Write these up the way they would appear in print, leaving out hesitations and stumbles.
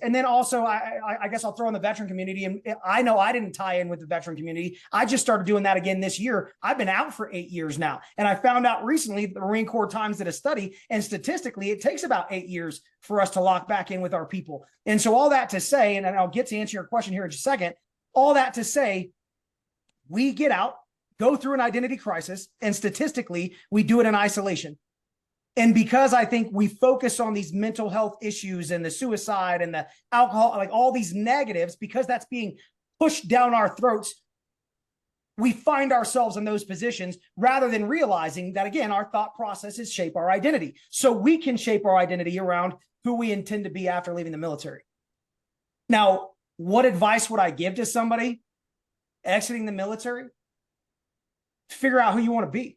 And then also, I guess I'll throw in the veteran community. And I know I didn't tie in with the veteran community. I just started doing that again this year. I've been out for 8 years now. And I found out recently, the Marine Corps Times did a study, and statistically, it takes about 8 years for us to lock back in with our people. And so all that to say, and I'll get to answer your question here in just a second, all that to say, we get out, go through an identity crisis, and statistically, we do it in isolation. And because I think we focus on these mental health issues and the suicide and the alcohol, like all these negatives, because that's being pushed down our throats, we find ourselves in those positions rather than realizing that, again, our thought processes shape our identity. So we can shape our identity around who we intend to be after leaving the military. Now, what advice would I give to somebody exiting the military? Figure out who you want to be.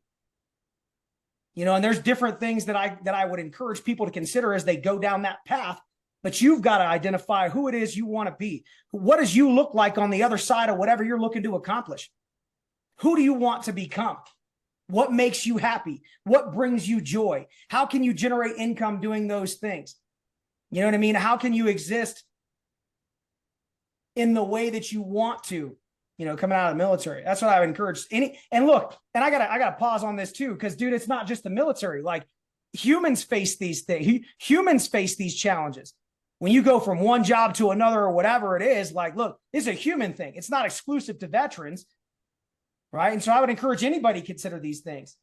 You know, and there's different things that I would encourage people to consider as they go down that path, but you've got to identify who it is you want to be. What does you look like on the other side of whatever you're looking to accomplish? Who do you want to become? What makes you happy? What brings you joy? How can you generate income doing those things? You know what I mean? How can you exist in the way that you want to? You know, coming out of the military. That's what I would encourage and look, and I gotta pause on this too, because dude, it's not just the military. Like, humans face these things. Humans face these challenges. When you go from one job to another or whatever it is, like, look, it's a human thing. It's not exclusive to veterans, right? And so I would encourage anybody to consider these things.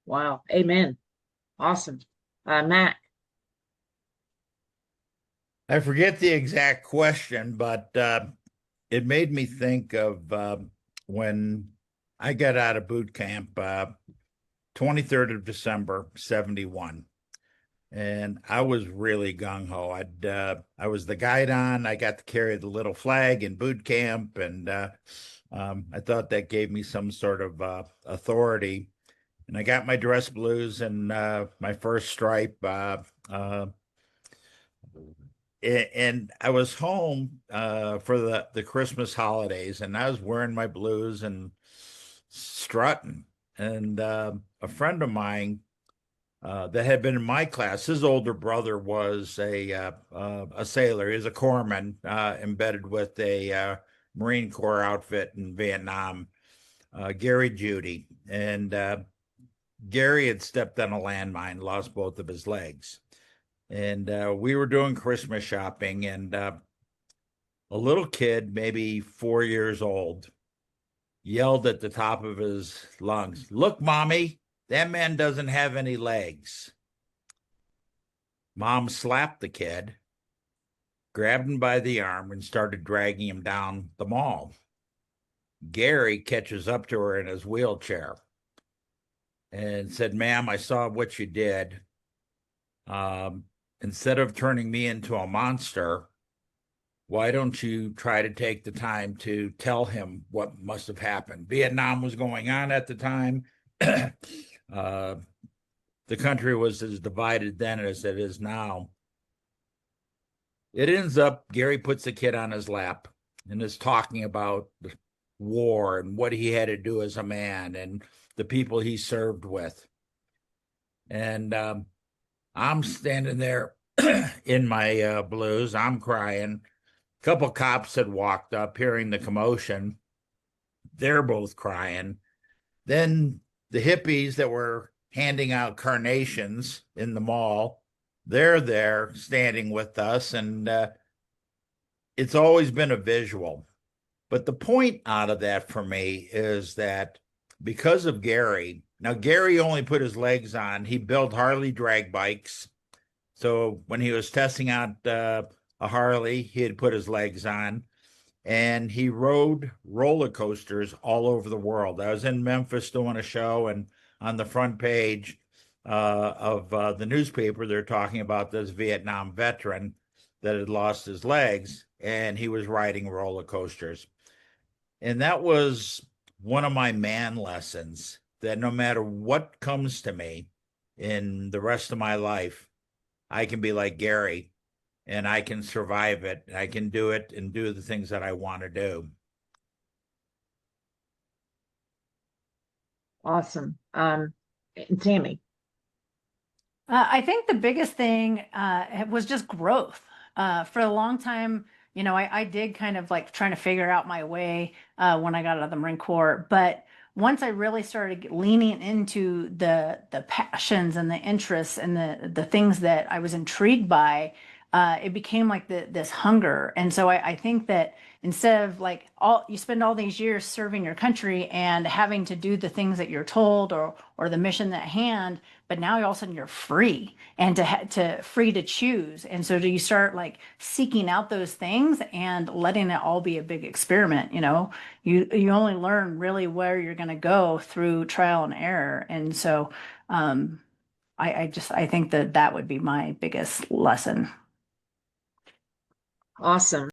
Wow. Amen. Awesome. Matt. I forget the exact question, but it made me think of when I got out of boot camp, 23rd of December, 71. And I was really gung-ho. I was the guidon. I got to carry the little flag in boot camp, and I thought that gave me some sort of authority. And I got my dress blues and my first stripe. And I was home for the Christmas holidays, and I was wearing my blues and strutting. And a friend of mine that had been in my class, his older brother was a sailor. He was a corpsman embedded with a Marine Corps outfit in Vietnam, Gary Judy. And Gary had stepped on a landmine, lost both of his legs. And we were doing Christmas shopping, and a little kid, maybe 4 years old, yelled at the top of his lungs, "Look, Mommy, that man doesn't have any legs." Mom slapped the kid, grabbed him by the arm, and started dragging him down the mall. Gary catches up to her in his wheelchair and said, "Ma'am, I saw what you did. Instead of turning me into a monster, why don't you try to take the time to tell him what must have happened?" Vietnam was going on at the time. The country was as divided then as it is now. It ends up, Gary puts the kid on his lap and is talking about the war and what he had to do as a man and the people he served with. And I'm standing there in my blues. I'm crying. A couple cops had walked up, hearing the commotion. They're both crying. Then the hippies that were handing out carnations in the mall, they're there standing with us. And it's always been a visual. But the point out of that for me is that because of Gary, now Gary only put his legs on. He built Harley drag bikes. So when he was testing out a Harley, he had put his legs on, and he rode roller coasters all over the world. I was in Memphis doing a show, and on the front page of the newspaper, they're talking about this Vietnam veteran that had lost his legs, and he was riding roller coasters. And that was one of my man lessons, that no matter what comes to me in the rest of my life, I can be like Gary, and I can survive it. I can do it and do the things that I want to do. Awesome. And Tami. I think the biggest thing was just growth. For a long time, I did kind of like trying to figure out my way when I got out of the Marine Corps. But once I really started leaning into the passions and the interests and the things that I was intrigued by, it became like this hunger. And so I think that instead of like you spend all these years serving your country and having to do the things that you're told or the mission at hand, but now all of a sudden you're free and to free to choose. And so do you start like seeking out those things and letting it all be a big experiment? You only learn really where you're going to go through trial and error. And so I think that would be my biggest lesson. Awesome.